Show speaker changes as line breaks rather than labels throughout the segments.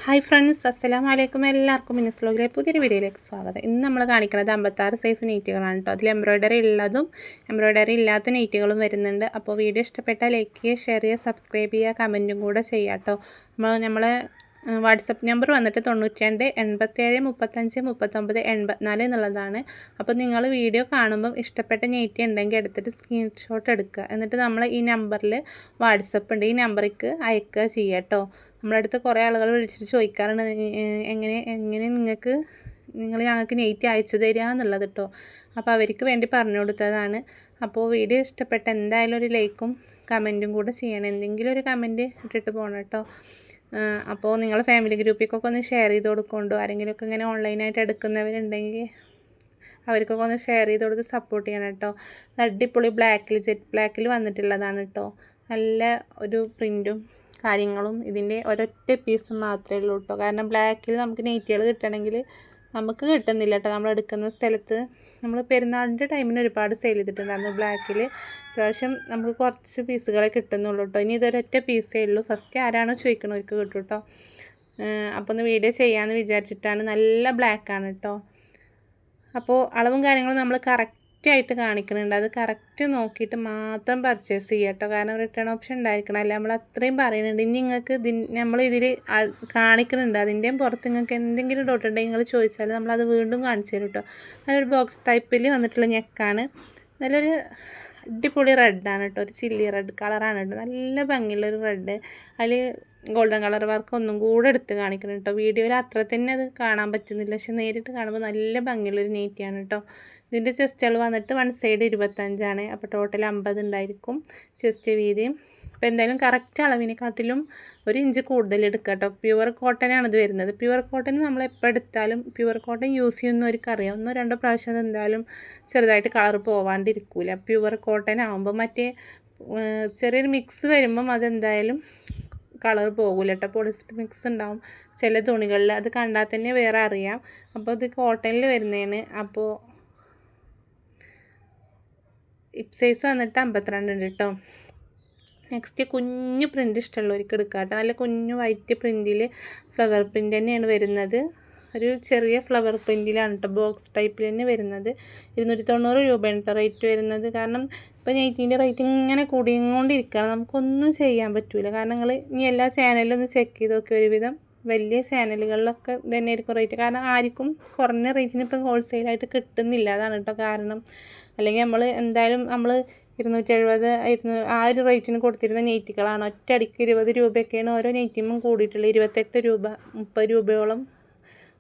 Hi friends, അസ്സലാമു അലൈക്കും. എല്ലാവർക്കും മിന്നസ് വ്ലോഗിലെ പുതിയൊരു വീഡിയോയിലേക്ക് സ്വാഗതം. ഇന്ന് നമ്മൾ കാണിക്കുന്നത് 56 സൈസ് നെയ്റ്റുകളാണ് കേട്ടോ. അതിൽ എംബ്രോയ്ഡറി ഉള്ളതും എംബ്രോയ്ഡറി ഇല്ലാത്ത നെയ്റ്റുകളും വരുന്നുണ്ട്. അപ്പോൾ വീഡിയോ ഇഷ്ടപ്പെട്ടാൽ ലൈക്ക് ചെയ്യുക, ഷെയർ ചെയ്യുക, സബ്സ്ക്രൈബ് ചെയ്യുക, കമൻറ്റും കൂടെ ചെയ്യുക കേട്ടോ. നമ്മളെ വാട്സപ്പ് നമ്പർ വന്നിട്ട് 92 87 35 39 84 എന്നുള്ളതാണ്. അപ്പോൾ നിങ്ങൾ വീഡിയോ കാണുമ്പം ഇഷ്ടപ്പെട്ട നെയ്റ്റ് ഉണ്ടെങ്കിൽ എടുത്തിട്ട് സ്ക്രീൻഷോട്ട് എടുക്കുക. എന്നിട്ട് നമ്മൾ ഈ നമ്പറിൽ വാട്സപ്പ് ഉണ്ട്, ഈ നമ്പറിലേക്ക് അയക്കുക ചെയ്യുക കേട്ടോ. നമ്മുടെ അടുത്ത് കുറേ ആളുകൾ വിളിച്ചിട്ട് ചോദിക്കാറുണ്ട് എങ്ങനെ നിങ്ങൾ ഞങ്ങൾക്ക് നെയ്റ്റ് അയച്ചു തരിക എന്നുള്ളത് കേട്ടോ. അപ്പോൾ അവർക്ക് വേണ്ടി പറഞ്ഞു കൊടുത്തതാണ്. അപ്പോൾ വീഡിയോ ഇഷ്ടപ്പെട്ട എന്തായാലും ഒരു ലൈക്കും കമൻറ്റും കൂടെ ചെയ്യണം. എന്തെങ്കിലും ഒരു കമൻറ്റ് ഇട്ടിട്ട് പോകണം കേട്ടോ. അപ്പോൾ നിങ്ങളുടെ ഫാമിലി ഗ്രൂപ്പിലേക്കൊക്കെ ഒന്ന് ഷെയർ ചെയ്ത് കൊടുക്കൊണ്ടോ. ആരെങ്കിലുമൊക്കെ ഇങ്ങനെ ഓൺലൈനായിട്ട് എടുക്കുന്നവരുണ്ടെങ്കിൽ അവർക്കൊക്കെ ഒന്ന് ഷെയർ ചെയ്ത് കൊടുത്ത് സപ്പോർട്ട് ചെയ്യണം കേട്ടോ. അടിപൊളി ജെറ്റ് ബ്ലാക്കിൽ വന്നിട്ടുള്ളതാണ് കേട്ടോ. നല്ല ഒരു പ്രിൻറ്റും കാര്യങ്ങളും ഇതിൻ്റെ ഒരൊറ്റ പീസ് മാത്രമേ ഉള്ളൂ കേട്ടോ. കാരണം ബ്ലാക്കിൽ നമുക്ക് നെയ്റ്റുകൾ കിട്ടണമെങ്കിൽ നമുക്ക് കിട്ടുന്നില്ല കേട്ടോ. നമ്മൾ എടുക്കുന്ന സ്ഥലത്ത് നമ്മൾ പെരുന്നാളിൻ്റെ ടൈമിന് ഒരുപാട് സെയിൽ ചെയ്തിട്ടുണ്ടായിരുന്നു ബ്ലാക്കിൽ. പ്രാവശ്യം നമുക്ക് കുറച്ച് പീസുകളെ കിട്ടുന്നുള്ളൂ കേട്ടോ. ഇനി ഇതൊരൊറ്റ പീസേ ഉള്ളൂ. ഫസ്റ്റ് ആരാണോ ചോദിക്കണവർക്ക് കിട്ടും കേട്ടോ. അപ്പോൾ ഒന്ന് വീഡിയോ ചെയ്യാമെന്ന് വിചാരിച്ചിട്ടാണ്. നല്ല ബ്ലാക്കാണ് കേട്ടോ. അപ്പോൾ അളവും കാര്യങ്ങളും നമ്മൾ കറക്റ്റായിട്ട് കാണിക്കുന്നുണ്ട്. അത് കറക്റ്റ് നോക്കിയിട്ട് മാത്രം പർച്ചേസ് ചെയ്യുക കേട്ടോ. കാരണം റിട്ടേൺ ഓപ്ഷൻ ഉണ്ടായിരിക്കണം. അല്ല, നമ്മൾ അത്രയും പറയുന്നുണ്ട്. ഇനി നിങ്ങൾക്ക് നമ്മൾ ഇതിൽ കാണിക്കുന്നുണ്ട്. അതിൻ്റെയും പുറത്ത് നിങ്ങൾക്ക് എന്തെങ്കിലും ഡൗട്ട് ഉണ്ടെങ്കിൽ നിങ്ങൾ ചോദിച്ചാൽ നമ്മളത് വീണ്ടും കാണിച്ചു തരും കേട്ടോ. നല്ലൊരു ബോക്സ് ടൈപ്പിൽ വന്നിട്ടുള്ള നെക്കാണ്. നല്ലൊരു അടിപൊളി റെഡാണ് കേട്ടോ. ഒരു ചില്ലി റെഡ് കളറാണ് കേട്ടോ. നല്ല ഭംഗിയുള്ളൊരു റെഡ്. അതിൽ ഗോൾഡൻ കളർ വർക്ക് ഒന്നും കൂടെ എടുത്ത് കാണിക്കണം കേട്ടോ. വീഡിയോയിൽ അത്ര തന്നെ അത് കാണാൻ പറ്റുന്നില്ല, പക്ഷെ നേരിട്ട് കാണുമ്പോൾ നല്ല ഭംഗിയുള്ളൊരു നെയ്റ്റിയാണ് കേട്ടോ. ഇതിൻ്റെ ചെസ്റ്റ് അളവ് വന്നിട്ട് വൺ സൈഡ് 25 അപ്പോൾ ടോട്ടൽ 50 ഉണ്ടായിരിക്കും ചെസ്റ്റ് വീതിയും. അപ്പോൾ എന്തായാലും കറക്റ്റ് അളവിനെക്കാട്ടിലും ഒരു ഇഞ്ച് കൂടുതൽ എടുക്കുക കേട്ടോ. പ്യുവർ കോട്ടനാണ് ഇത് വരുന്നത്. പ്യുവർ കോട്ടൺ നമ്മൾ എപ്പോൾ എടുത്താലും പ്യുവർ കോട്ടൺ യൂസ് ചെയ്യുന്നവർക്ക് അറിയാം. 1-2 പ്രാവശ്യം അത് എന്തായാലും ചെറുതായിട്ട് കളർ പോവാണ്ടിരിക്കില്ല. പ്യുവർ കോട്ടൺ ആകുമ്പോൾ മറ്റേ ചെറിയൊരു മിക്സ് വരുമ്പം അതെന്തായാലും കളർ പോകില്ല കേട്ടോ. പോളിസ്റ്റർ മിക്സ് ഉണ്ടാവും ചില തുണികളിൽ, അത് കണ്ടാൽ തന്നെ വേറെ അറിയാം. അപ്പോൾ ഇത് കോട്ടണിൽ വരുന്നതാണ്. അപ്പോൾ ഹിപ്പ് സൈസ് വന്നിട്ട് 52 ഉണ്ട് കേട്ടോ. നെക്സ്റ്റ് കുഞ്ഞു പ്രിൻ്റ് ഇഷ്ടമുള്ളവർക്ക് എടുക്കാം കേട്ടോ. നല്ല കുഞ്ഞു വൈറ്റ് പ്രിൻറ്റിൽ ഫ്ലവർ പ്രിൻ്റ് തന്നെയാണ് വരുന്നത്. ഒരു ചെറിയ ഫ്ലവർ പ്രിൻറ്റിലാണ് കേട്ടോ. ബോക്സ് ടൈപ്പിൽ തന്നെ വരുന്നത്. 290 രൂപയാണ് കേട്ടോ റേറ്റ് വരുന്നത്. കാരണം ഇപ്പോൾ നെയ്റ്റിൻ്റെ റേറ്റ് ഇങ്ങനെ കൂടിക്കൊണ്ടിരിക്കുകയാണ്. നമുക്കൊന്നും ചെയ്യാൻ പറ്റില്ല. കാരണം നിങ്ങൾ ഇനി എല്ലാ ചാനലിലും ഒന്ന് ചെക്ക് ചെയ്ത് നോക്കി. ഒരുവിധം വലിയ ചാനലുകളിലൊക്കെ തന്നെ ആയിരിക്കും റേറ്റ്. കാരണം ആർക്കും കുറഞ്ഞ റേറ്റിന് ഇപ്പം ഹോൾസെയിലായിട്ട് കിട്ടുന്നില്ല. അതാണ് കേട്ടോ കാരണം. അല്ലെങ്കിൽ എന്തായാലും നമ്മൾ 270 ആ ഒരു റേറ്റിന് കൊടുത്തിരുന്ന നെയ്റ്റുകളാണ്. ഒറ്റയടിക്ക് 20 രൂപയൊക്കെയാണ് ഓരോ നെയ്റ്റിനും കൂടിയിട്ടുള്ളത്. 28 രൂപ 30 രൂപയോളം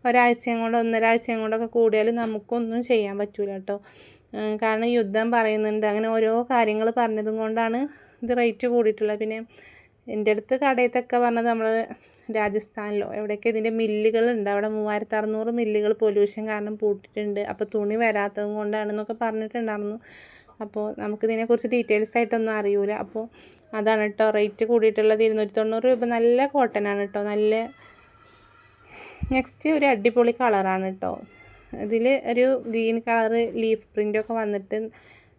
ഒരാഴ്ചയും കൊണ്ട് 1.5 ആഴ്ചയും കൊണ്ടൊക്കെ കൂടിയാലും നമുക്കൊന്നും ചെയ്യാൻ പറ്റില്ല കേട്ടോ. കാരണം യുദ്ധം പറയുന്നുണ്ട്, അങ്ങനെ ഓരോ കാര്യങ്ങൾ പറഞ്ഞതും കൊണ്ടാണ് ഇത് റേറ്റ് കൂടിയിട്ടുള്ളത്. പിന്നെ എൻ്റെ അടുത്ത് കടയത്തൊക്കെ പറഞ്ഞത് നമ്മൾ രാജസ്ഥാനിലോ എവിടെയൊക്കെ ഇതിൻ്റെ മില്ലുകളുണ്ട്. അവിടെ 3600 മില്ലുകൾ പൊല്യൂഷൻ കാരണം പൂട്ടിയിട്ടുണ്ട്. അപ്പോൾ തുണി വരാത്തത് കൊണ്ടാണെന്നൊക്കെ പറഞ്ഞിട്ടുണ്ടായിരുന്നു. അപ്പോൾ നമുക്കിതിനെക്കുറിച്ച് ഡീറ്റെയിൽസ് ആയിട്ടൊന്നും അറിയില്ല. അപ്പോൾ അതാണ് കേട്ടോ റേറ്റ് കൂടിയിട്ടുള്ളത്. 290 രൂപ. നല്ല കോട്ടനാണ് കേട്ടോ. നല്ല നെക്സ്റ്റ് ഒരു അടിപൊളി കളറാണ് കേട്ടോ. ഇതിൽ ഒരു ഗ്രീൻ കളറ് ലീഫ് പ്രിൻ്റൊക്കെ വന്നിട്ട്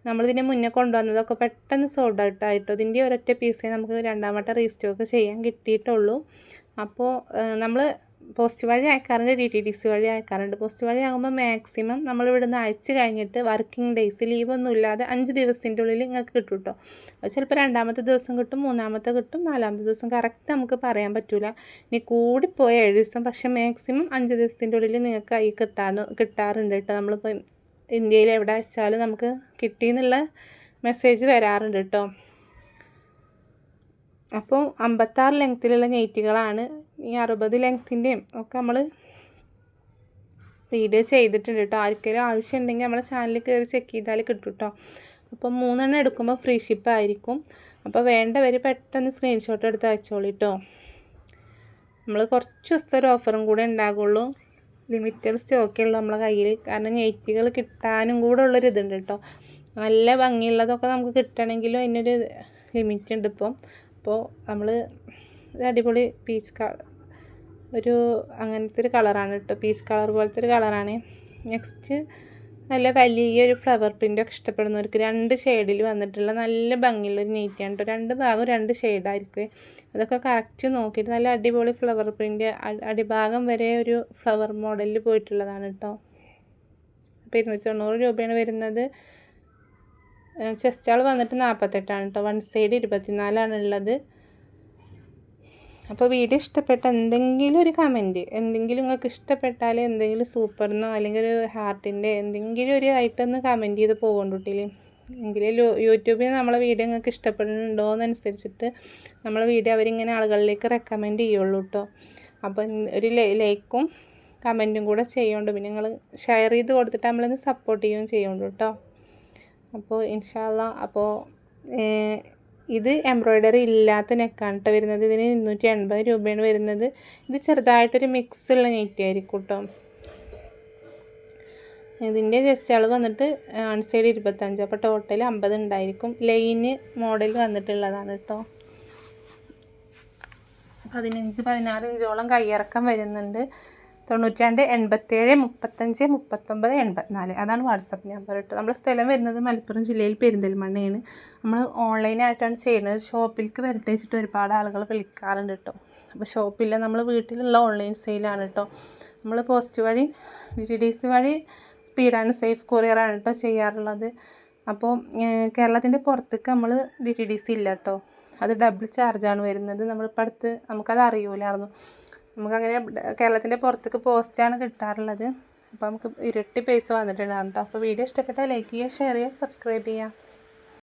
നമ്മളിതിനെ മുന്നേ കൊണ്ടുവന്നതൊക്കെ പെട്ടെന്ന് സോൾഡ് ഔട്ട് ആയിട്ടോ. ഇതിൻ്റെ ഒരൊറ്റ പീസേ നമുക്ക് രണ്ടാമത്തെ റീസ്റ്റോക്ക് ചെയ്യാൻ കിട്ടിയിട്ടുള്ളൂ. അപ്പോൾ നമ്മൾ പോസ്റ്റ് വഴി അയക്കാറുണ്ട്, DTDC വഴി അയക്കാറുണ്ട്. പോസ്റ്റ് വഴി ആകുമ്പോൾ മാക്സിമം നമ്മൾ ഇവിടുന്ന് അയച്ചു കഴിഞ്ഞിട്ട് വർക്കിംഗ് ഡേയ്സ് ലീവൊന്നും ഇല്ലാതെ 5 ദിവസത്തിൻ്റെ ഉള്ളിൽ നിങ്ങൾക്ക് കിട്ടും കേട്ടോ. അത് ചിലപ്പോൾ 2-ാമത്തെ ദിവസം കിട്ടും, 3-ാമത്തെ കിട്ടും, 4-ാമത്തെ ദിവസം കറക്റ്റ് നമുക്ക് പറയാൻ പറ്റില്ല. ഇനി കൂടിപ്പോയ 7 ദിവസം, പക്ഷേ മാക്സിമം 5 ദിവസത്തിൻ്റെ ഉള്ളിൽ നിങ്ങൾക്ക് കൈ കിട്ടാറുണ്ട് കേട്ടോ. നമ്മളിപ്പോൾ ഇന്ത്യയിൽ എവിടെ അയച്ചാലും നമുക്ക് കിട്ടിയെന്നുള്ള മെസ്സേജ് വരാറുണ്ട് കേട്ടോ. അപ്പോൾ 56 ലെങ്ത്തിലുള്ള നെയ്റ്റുകളാണ്. ഈ 60 ലെങ്ത്തിൻ്റെയും ഒക്കെ നമ്മൾ വീഡിയോ ചെയ്തിട്ടുണ്ട് കേട്ടോ. ആർക്കെങ്കിലും ആവശ്യമുണ്ടെങ്കിൽ നമ്മളെ ചാനലിൽ കയറി ചെക്ക് ചെയ്താൽ കിട്ടും കേട്ടോ. അപ്പോൾ 3 എണ്ണം എടുക്കുമ്പോൾ ഫ്രീ ഷിപ്പ് ആയിരിക്കും. അപ്പോൾ വേണ്ടവർ പെട്ടെന്ന് സ്ക്രീൻഷോട്ട് എടുത്ത് അയച്ചോളൂ കേട്ടോ. നമ്മൾ കുറച്ച് ദിവസത്തെ ഒരു ഓഫറും കൂടെ ഉണ്ടാകുള്ളൂ. ലിമിറ്റഡ് സ്റ്റോക്കേ ഉള്ളൂ നമ്മളെ കയ്യിൽ. കാരണം നെയ്റ്റുകൾ കിട്ടാനും കൂടെ ഉള്ളൊരു ഇതുണ്ട് കേട്ടോ. നല്ല ഭംഗിയുള്ളതൊക്കെ നമുക്ക് കിട്ടണമെങ്കിലും അതിനൊരു ലിമിറ്റ് ഉണ്ട് ഇപ്പം. അപ്പോൾ നമ്മൾ അടിപൊളി പീച്ച് കളർ അങ്ങനത്തെ ഒരു കളറാണ് കേട്ടോ. പീച്ച് കളർ പോലത്തെ ഒരു കളറാണ്. നെക്സ്റ്റ് നല്ല വലിയൊരു ഫ്ലവർ പ്രിൻ്റൊക്കെ ഇഷ്ടപ്പെടുന്നവർക്ക് 2 ഷെയ്ഡിൽ വന്നിട്ടുള്ള നല്ല ഭംഗിയുള്ളൊരു നൈറ്റിയാണ് കേട്ടോ. 2 ഭാഗം 2 ഷെയ്ഡായിരിക്കും. അതൊക്കെ കറക്റ്റ് നോക്കിയിട്ട് നല്ല അടിപൊളി ഫ്ലവർ പ്രിൻ്റ് അടിഭാഗം വരെ ഒരു ഫ്ലവർ മോഡലിൽ പോയിട്ടുള്ളതാണ് കേട്ടോ. അപ്പോൾ 290 രൂപയാണ് വരുന്നത്. ചെസ്റ്റ് ആൾ വന്നിട്ട് 48 കേട്ടോ. വൺ സൈഡ് 24 ഉള്ളത്. അപ്പോൾ വീഡിയോ ഇഷ്ടപ്പെട്ട എന്തെങ്കിലും ഒരു കമൻറ്റ്, എന്തെങ്കിലും നിങ്ങൾക്ക് ഇഷ്ടപ്പെട്ടാൽ എന്തെങ്കിലും സൂപ്പർന്നോ അല്ലെങ്കിൽ ഒരു ഹാർട്ടിൻ്റെ എന്തെങ്കിലും ഒരു ആയിട്ടൊന്ന് കമൻറ്റ് ചെയ്ത് പോകണ്ടിട്ടില്ലേ. എങ്കിലും യൂട്യൂബിൽ നമ്മളെ വീഡിയോ നിങ്ങൾക്ക് ഇഷ്ടപ്പെടുന്നുണ്ടോ എന്നനുസരിച്ചിട്ട് നമ്മളെ വീഡിയോ അവരിങ്ങനെ ആളുകളിലേക്ക് റെക്കമെൻഡ് ചെയ്യുള്ളൂ കേട്ടോ. അപ്പോൾ ഒരു ലൈക്കും കമൻറ്റും കൂടെ ചെയ്യുന്നുണ്ട്. പിന്നെ നിങ്ങൾ ഷെയർ ചെയ്ത് കൊടുത്തിട്ട് നമ്മളൊന്ന് സപ്പോർട്ട് ചെയ്യുകയും ചെയ്യുന്നുണ്ട് കേട്ടോ. അപ്പോൾ ഇൻഷാ അല്ലാ. അപ്പോൾ ഇത് എംബ്രോയ്ഡറി ഇല്ലാത്ത നെക്കാണ് കേട്ടോ വരുന്നത്. ഇതിന് 280 രൂപയാണ് വരുന്നത്. ഇത് ചെറുതായിട്ടൊരു മിക്സുള്ള നെറ്റ് ആയിരിക്കും കേട്ടോ. ഇതിൻ്റെ ജസ്റ്റ് അളവ് വന്നിട്ട് വൺ സൈഡ് 25, അപ്പോൾ ടോട്ടൽ 50 ഉണ്ടായിരിക്കും. ലൈന് മോഡൽ വന്നിട്ടുള്ളതാണ് കേട്ടോ. 15-16 ഇഞ്ചോളം കയ്യിറക്കം വരുന്നുണ്ട്. 92 87 35 39 84 അതാണ് വാട്സപ്പ് നമ്പർ കേട്ടോ. നമ്മുടെ സ്ഥലം വരുന്നത് മലപ്പുറം ജില്ലയിൽ പെരിന്തൽമണ്ണയാണ്. നമ്മൾ ഓൺലൈനായിട്ടാണ് ചെയ്യുന്നത്. ഷോപ്പിലേക്ക് വരട്ടെ വെച്ചിട്ട് ഒരുപാട് ആളുകൾ വിളിക്കാറുണ്ട് കേട്ടോ. അപ്പോൾ ഷോപ്പില്ല, നമ്മൾ വീട്ടിലുള്ള ഓൺലൈൻ സെയിലാണ് കേട്ടോ. നമ്മൾ പോസ്റ്റ് വഴി DTDC വഴി സ്പീഡ് ആൻഡ് സേഫ് കൊറിയറാണ് കേട്ടോ ചെയ്യാറുള്ളത്. അപ്പോൾ കേരളത്തിൻ്റെ പുറത്തേക്ക് നമ്മൾ DTDC ഇല്ല കേട്ടോ. അത് ഡബിൾ ചാർജാണ് വരുന്നത്. നമ്മളിപ്പോൾ അടുത്ത് നമുക്കത് അറിയില്ലായിരുന്നു. നമുക്കങ്ങനെ കേരളത്തിൻ്റെ പുറത്തേക്ക് പോസ്റ്റാണ് കിട്ടാറുള്ളത്. അപ്പോൾ നമുക്ക് ഇരട്ടി പൈസ വന്നിട്ടുണ്ടാകും കേട്ടോ. അപ്പോൾ വീഡിയോ ഇഷ്ടപ്പെട്ടാൽ ലൈക്ക് ചെയ്യുക, ഷെയർ ചെയ്യുക, സബ്സ്ക്രൈബ് ചെയ്യുക.